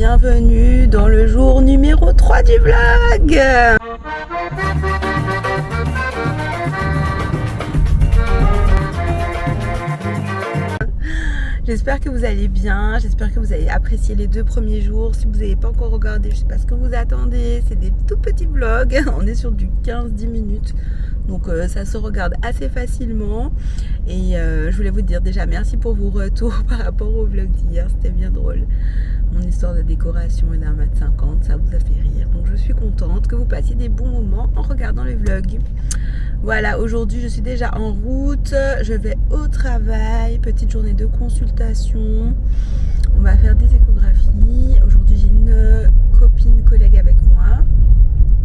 bienvenue dans le jour numéro 3 du vlog. J'espère que vous allez bien, j'espère que vous avez apprécié les 2 premiers jours. Si vous n'avez pas encore regardé, je ne sais pas ce que vous attendez, c'est des tout petits vlogs, on est sur du 15-10 minutes. Donc ça se regarde assez facilement. Et je voulais vous dire déjà merci pour vos retours par rapport au vlog d'hier, c'était bien drôle. Mon histoire de décoration et d'1,50 m, ça vous a fait rire. Donc je suis contente que vous passiez des bons moments en regardant le vlog. Voilà, aujourd'hui je suis déjà en route, je vais au travail, petite journée de consultation. On va faire des échographies. Aujourd'hui j'ai une collègue avec moi.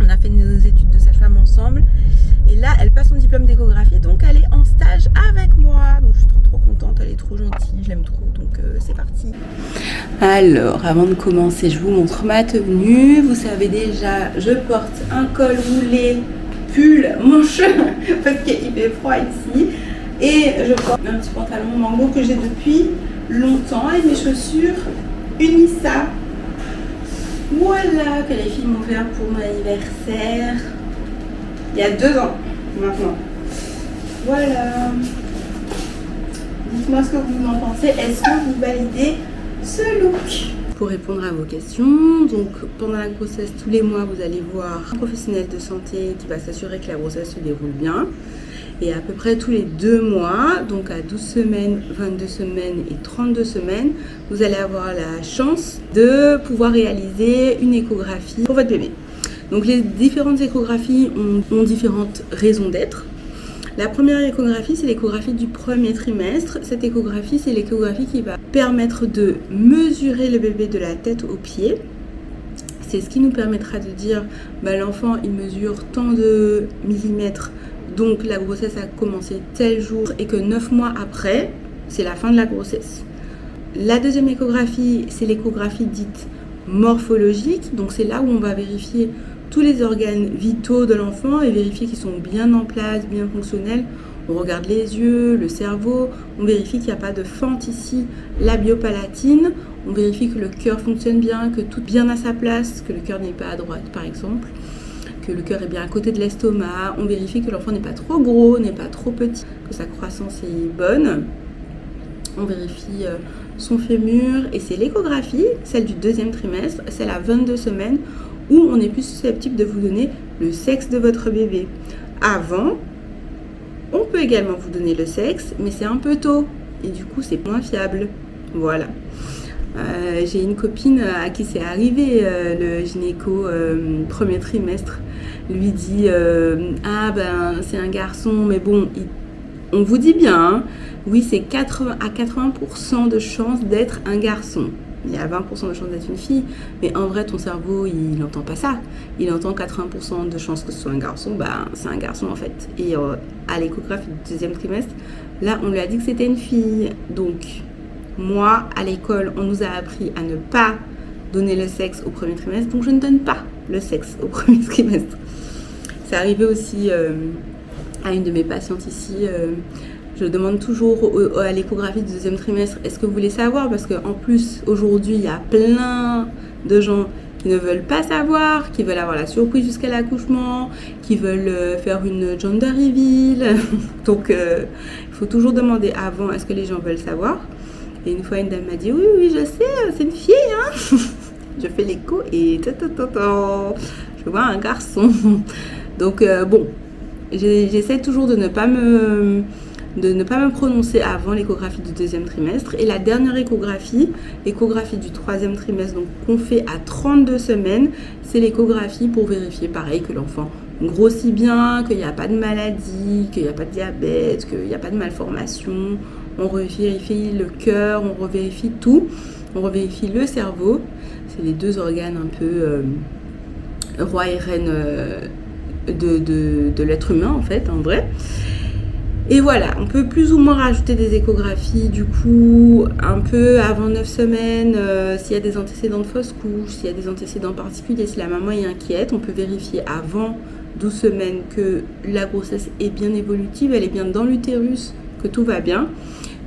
On a fait nos études de sage-femme ensemble. Et là, elle passe son diplôme d'échographie, donc elle est en stage avec moi. Donc je suis trop contente, elle est trop gentille, je l'aime trop, donc c'est parti. Alors, avant de commencer, je vous montre ma tenue. Vous savez déjà, je porte un col roulé, pull, manche, parce qu'il fait froid ici. Et je porte un petit pantalon mango que j'ai depuis longtemps et mes chaussures Unissa. Voilà, que les filles m'ont offert pour mon anniversaire. Il y a 2 ans maintenant. Voilà. Dites-moi ce que vous en pensez. Est-ce que vous validez ce look? Pour répondre à vos questions, donc pendant la grossesse, tous les mois, vous allez voir un professionnel de santé qui va s'assurer que la grossesse se déroule bien. Et à peu près tous les 2 mois, donc à 12 semaines, 22 semaines et 32 semaines, vous allez avoir la chance de pouvoir réaliser une échographie pour votre bébé. Donc les différentes échographies ont différentes raisons d'être. La première échographie, c'est l'échographie du premier trimestre. Cette échographie, c'est l'échographie qui va permettre de mesurer le bébé de la tête aux pieds. C'est ce qui nous permettra de dire l'enfant il mesure tant de millimètres, donc la grossesse a commencé tel jour et que 9 mois après, c'est la fin de la grossesse. La deuxième échographie, c'est l'échographie dite morphologique. Donc c'est là où on va vérifier tous les organes vitaux de l'enfant et vérifier qu'ils sont bien en place, bien fonctionnels. On regarde les yeux, le cerveau, on vérifie qu'il n'y a pas de fente ici labiopalatine, on vérifie que le cœur fonctionne bien, que tout est bien à sa place, que le cœur n'est pas à droite par exemple, que le cœur est bien à côté de l'estomac, on vérifie que l'enfant n'est pas trop gros, n'est pas trop petit, que sa croissance est bonne. On vérifie son fémur et c'est l'échographie, celle du 2e trimestre, celle à 22 semaines, où on est plus susceptible de vous donner le sexe de votre bébé. Avant, on peut également vous donner le sexe, mais c'est un peu tôt et du coup c'est moins fiable. Voilà. J'ai une copine à qui c'est arrivé le gynéco premier trimestre lui dit c'est un garçon, mais bon on vous dit bien hein, oui c'est 80 à 80% de chance d'être un garçon. Il y a 20% de chance d'être une fille, mais en vrai ton cerveau il n'entend pas ça, il entend 80% de chance que ce soit un garçon, c'est un garçon en fait. Et à l'échographie du 2e trimestre, là on lui a dit que c'était une fille. Donc moi à l'école on nous a appris à ne pas donner le sexe au premier trimestre, donc je ne donne pas le sexe au premier trimestre. C'est arrivé aussi à une de mes patientes ici. Je demande toujours à l'échographie du 2e trimestre, est-ce que vous voulez savoir? Parce qu'en plus, aujourd'hui, il y a plein de gens qui ne veulent pas savoir, qui veulent avoir la surprise jusqu'à l'accouchement, qui veulent faire une gender reveal. Donc, il faut toujours demander avant, est-ce que les gens veulent savoir? Et une fois, une dame m'a dit, oui, je sais, c'est une fille. Hein. Je fais l'écho et je vois un garçon. Donc, bon, j'essaie toujours de ne pas me prononcer avant l'échographie du 2e trimestre. Et la dernière échographie, l'échographie du 3e trimestre, donc qu'on fait à 32 semaines, c'est l'échographie pour vérifier pareil que l'enfant grossit bien, qu'il n'y a pas de maladie, qu'il n'y a pas de diabète, qu'il n'y a pas de malformation. On revérifie le cœur, on revérifie tout, on revérifie le cerveau. C'est les 2 organes un peu roi et reine de l'être humain en fait, en vrai. Et voilà, on peut plus ou moins rajouter des échographies du coup un peu avant 9 semaines, s'il y a des antécédents de fausse couche, s'il y a des antécédents particuliers, si la maman est inquiète, on peut vérifier avant 12 semaines que la grossesse est bien évolutive, elle est bien dans l'utérus, que tout va bien.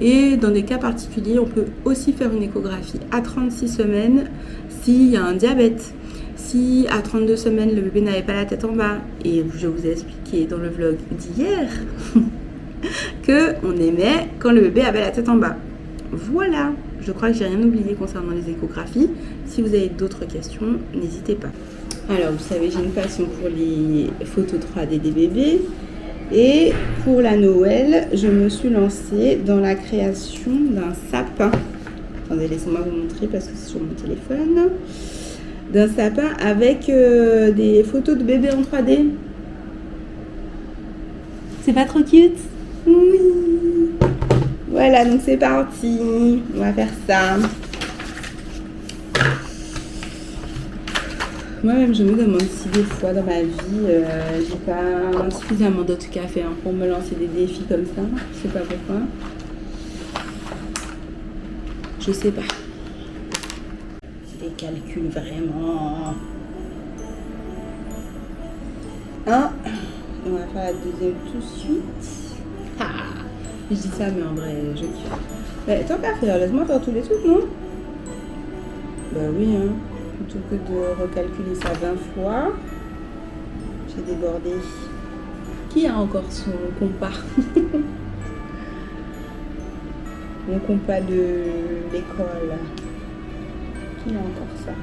Et dans des cas particuliers, on peut aussi faire une échographie à 36 semaines s'il y a un diabète. Si à 32 semaines, le bébé n'avait pas la tête en bas, et je vous ai expliqué dans le vlog d'hier qu'on aimait quand le bébé avait la tête en bas. Voilà, je crois que j'ai rien oublié concernant les échographies. Si vous avez d'autres questions, n'hésitez pas. Alors, vous savez, j'ai une passion pour les photos 3D des bébés. Et pour la Noël, je me suis lancée dans la création d'un sapin. Attendez, laissez-moi vous montrer parce que c'est sur mon téléphone. D'un sapin avec des photos de bébés en 3D. C'est pas trop cute? Oui. Voilà, donc c'est parti. On va faire ça. Moi-même, je me demande si des fois dans ma vie, j'ai pas suffisamment d'autres qu'à faire pour me lancer des défis comme ça. Je sais pas pourquoi. Je sais pas. Des calculs vraiment. Un. On va faire la deuxième tout de suite. Ah, je dis ça, mais en vrai, je kiffe. Mais tant qu'à faire, laisse-moi faire tous les trucs, non? Bah oui, hein. Plutôt que de recalculer ça 20 fois, j'ai débordé. Qui a encore son compas? Mon compas de l'école. Qui a encore ça?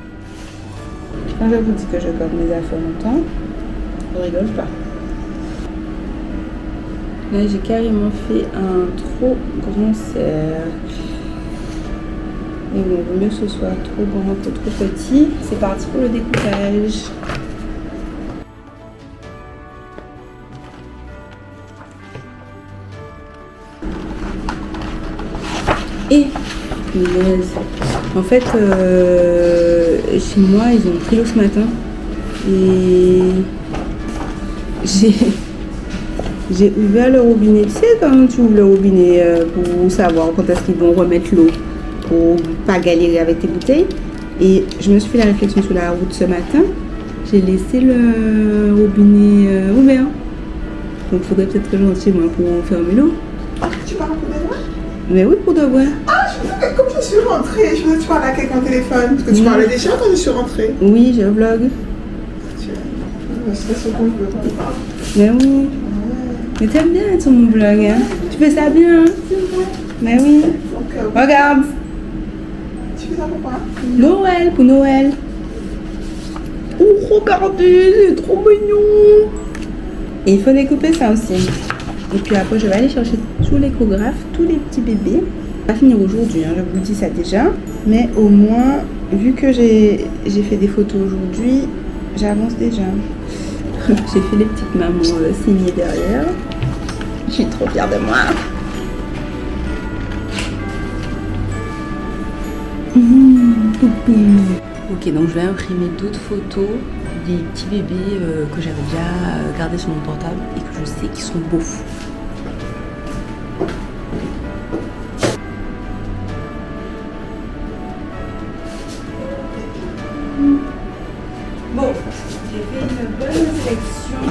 Quand je vous dis que je garde mes affaires longtemps, je rigole pas. Là, j'ai carrément fait un trop grand cercle. Et bon, vaut mieux que ce soit trop grand que trop petit. C'est parti pour le découpage. Et en fait, chez moi, ils ont pris l'eau ce matin. Et j'ai ouvert le robinet. Tu sais, quand tu ouvres le robinet pour savoir quand est-ce qu'ils vont remettre l'eau, pour pas galérer avec tes bouteilles. Et je me suis fait la réflexion sur la route ce matin. J'ai laissé le robinet ouvert. Donc il faudrait peut-être que je rentre chez moi pour fermer l'eau. Ah, tu parles pour de vrai? Mais oui, pour de vrai. Ah, comme je suis rentrée, je me suis parlé à quelqu'un au téléphone. Parce que tu parlais déjà quand je suis rentrée. Oui, je vlog. C'est ce qu'on veut qu'on parle. Mais oui. Mais t'aimes bien être sur mon vlog, hein? Tu fais ça bien, hein? Mais oui. Donc, regarde. Tu fais ça pour quoi? Noël, pour Noël. Oh, regardez, c'est trop mignon. Et il faut découper ça aussi. Et puis après, je vais aller chercher sous l'échographe tous les petits bébés. On va finir aujourd'hui, hein, je vous dis ça déjà. Mais au moins, vu que j'ai fait des photos aujourd'hui, j'avance déjà. J'ai fait les petites mamans signées derrière. Je suis trop fière de moi. Ok, donc je vais imprimer d'autres photos des petits bébés que j'avais déjà gardés sur mon portable et que je sais qu'ils sont beaux. Bon, j'ai fait une bonne sélection.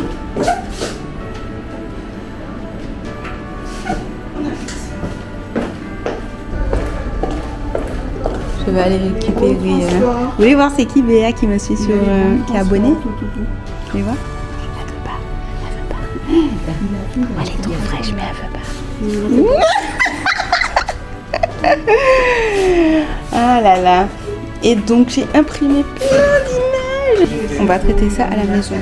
Je vais aller récupérer. Vous voulez voir c'est qui Béa qui me suit sur qui est abonné? Vous voulez voir? Elle veut pas. Elle est trop fraîche mais elle veut pas. Ah là là. Et donc j'ai imprimé plein d'images. On va traiter ça à la maison.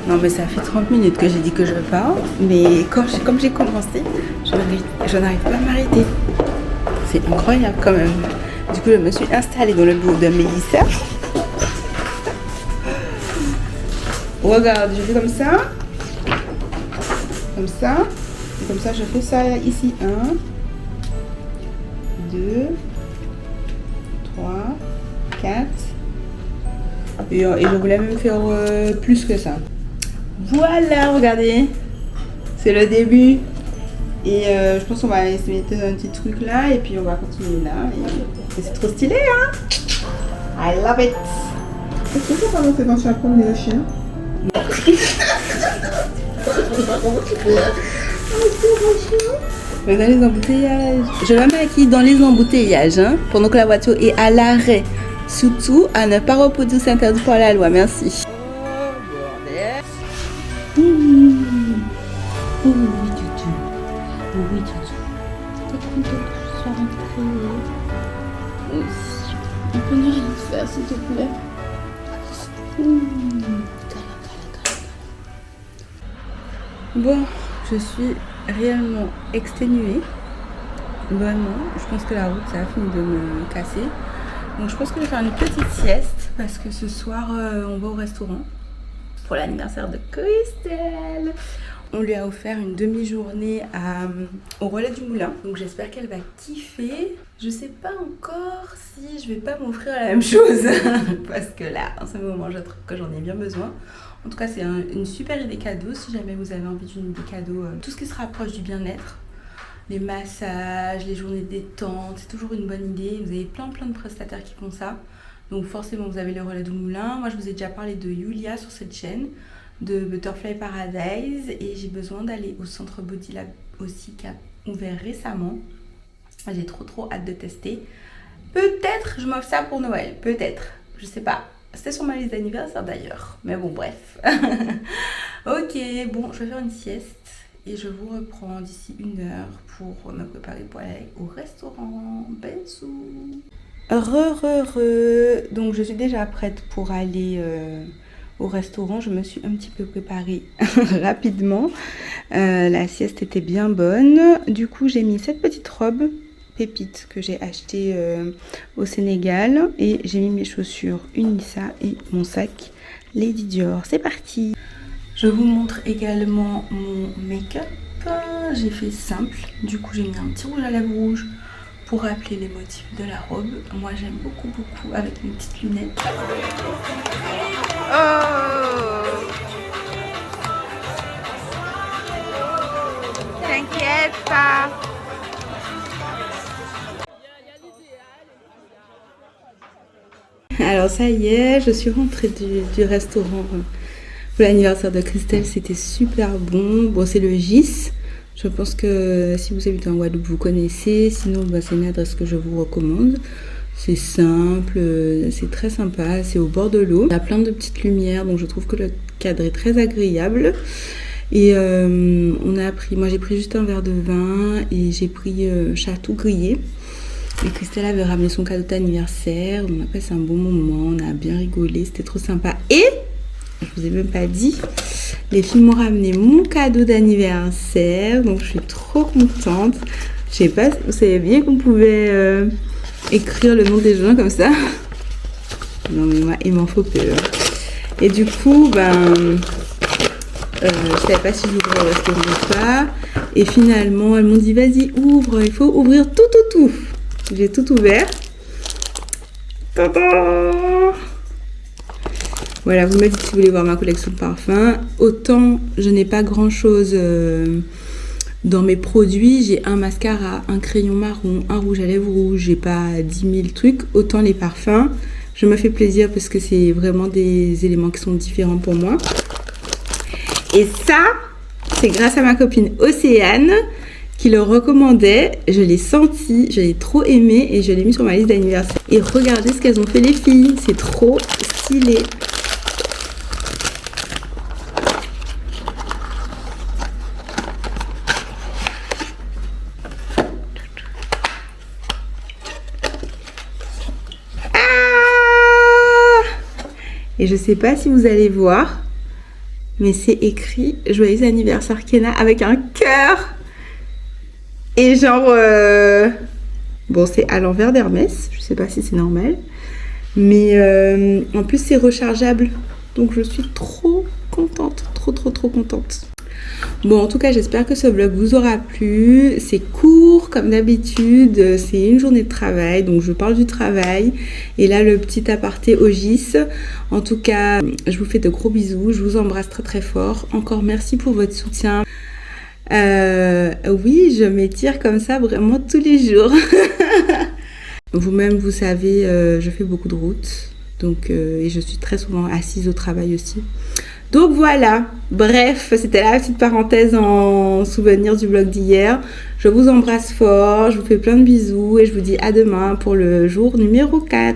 Non mais ça fait 30 minutes que j'ai dit que je veux pas. Mais comme j'ai commencé, je n'arrive pas à m'arrêter. C'est incroyable quand même. Du coup, je me suis installée dans le bureau de Mélissa. Regarde, je fais comme ça. Comme ça. Et comme ça, je fais ça ici. 1, 2, 3, 4. Et je voulais même faire plus que ça. Voilà, regardez. C'est le début. Et je pense qu'on va se mettre un petit truc là. Et puis on va continuer là. Et c'est trop stylé, hein? I love it. Est-ce que ça pendant que tu vas promener le chien? Dans les embouteillages. Je me maquille dans les embouteillages, hein, pendant que la voiture est à l'arrêt. Surtout à ne pas reproduire, c'est interdit par la loi. Merci. Oh oui, Tutu. Oh oui, Tutu. T'es content que je sois rentrée? Aussi. On peut ne rien faire, s'il te plaît. Bon, je suis réellement exténuée. Vraiment, je pense que la route, ça a fini de me casser. Donc je pense que je vais faire une petite sieste parce que ce soir, on va au restaurant pour l'anniversaire de Christelle. On lui a offert une demi-journée au relais du moulin. Donc j'espère qu'elle va kiffer. Je sais pas encore si je vais pas m'offrir la même chose. Parce que là, en ce moment, je trouve que j'en ai bien besoin. En tout cas, c'est une super idée cadeau. Si jamais vous avez envie d'une idée cadeau, tout ce qui se rapproche du bien-être. Les massages, les journées détente, c'est toujours une bonne idée. Vous avez plein de prestataires qui font ça. Donc forcément, vous avez le relais du moulin. Moi, je vous ai déjà parlé de Yulia sur cette chaîne, de Butterfly Paradise. Et j'ai besoin d'aller au centre Body Lab aussi, qui a ouvert récemment. J'ai trop hâte de tester. Peut-être je m'offre ça pour Noël. Peut-être. Je sais pas. C'était sur ma liste d'anniversaire d'ailleurs. Mais bon, bref. Ok, bon, je vais faire une sieste. Et je vous reprends d'ici 1 heure pour me préparer pour aller au restaurant. Bisous. Donc je suis déjà prête pour aller au restaurant. Je me suis un petit peu préparée rapidement. La sieste était bien bonne. Du coup, j'ai mis cette petite robe pépite que j'ai achetée au Sénégal. Et j'ai mis mes chaussures Unissa et mon sac Lady Dior. C'est parti. Je vous montre également mon make-up. J'ai fait simple. Du coup, j'ai mis un petit rouge à lèvres rouge pour rappeler les motifs de la robe. Moi, j'aime beaucoup avec mes petites lunettes. Oh! T'inquiète pas! Alors ça y est, je suis rentrée du restaurant pour l'anniversaire de Christelle. C'était super bon. Bon, c'est le Gis. Je pense que si vous habitez en Guadeloupe, vous connaissez. Sinon, bah, c'est une adresse que je vous recommande. C'est simple, c'est très sympa. C'est au bord de l'eau. Il y a plein de petites lumières, donc je trouve que le cadre est très agréable. Et moi j'ai pris juste un verre de vin et j'ai pris chatou grillé. Et Christelle avait ramené son cadeau d'anniversaire. On a passé un bon moment, on a bien rigolé, c'était trop sympa. Et je vous ai même pas dit, les filles m'ont ramené mon cadeau d'anniversaire, donc je suis trop contente. Je sais pas, vous savez bien qu'on pouvait écrire le nom des gens comme ça. Non mais moi, il m'en faut peur. Et du coup, je savais pas si j'ouvrais le restaurant ou pas. Et finalement, elles m'ont dit, vas-y, ouvre, il faut ouvrir tout. J'ai tout ouvert. Tada! Voilà, vous me dites si vous voulez voir ma collection de parfums. Autant je n'ai pas grand chose dans mes produits. J'ai un mascara, un crayon marron, un rouge à lèvres rouge. J'ai pas 10 000 trucs. Autant les parfums, je me fais plaisir parce que c'est vraiment des éléments qui sont différents pour moi. Et ça, c'est grâce à ma copine Océane qui le recommandait. Je l'ai senti, je l'ai trop aimé et je l'ai mis sur ma liste d'anniversaire. Et regardez ce qu'elles ont fait les filles. C'est trop stylé. Et je sais pas si vous allez voir, mais c'est écrit Joyeux anniversaire Kenna avec un cœur. Et genre, bon, c'est à l'envers d'Hermès, je sais pas si c'est normal, mais en plus c'est rechargeable, donc je suis trop contente, trop contente. Bon, en tout cas, j'espère que ce vlog vous aura plu. C'est court comme d'habitude, c'est une journée de travail, donc je parle du travail. Et là, le petit aparté au Gis. En tout cas, je vous fais de gros bisous, je vous embrasse très fort. Encore merci pour votre soutien. Oui, je m'étire comme ça vraiment tous les jours. Vous-même, vous savez, je fais beaucoup de routes, donc, et je suis très souvent assise au travail aussi. Donc voilà, bref, c'était la petite parenthèse en souvenir du vlog d'hier. Je vous embrasse fort, je vous fais plein de bisous et je vous dis à demain pour le jour numéro 4.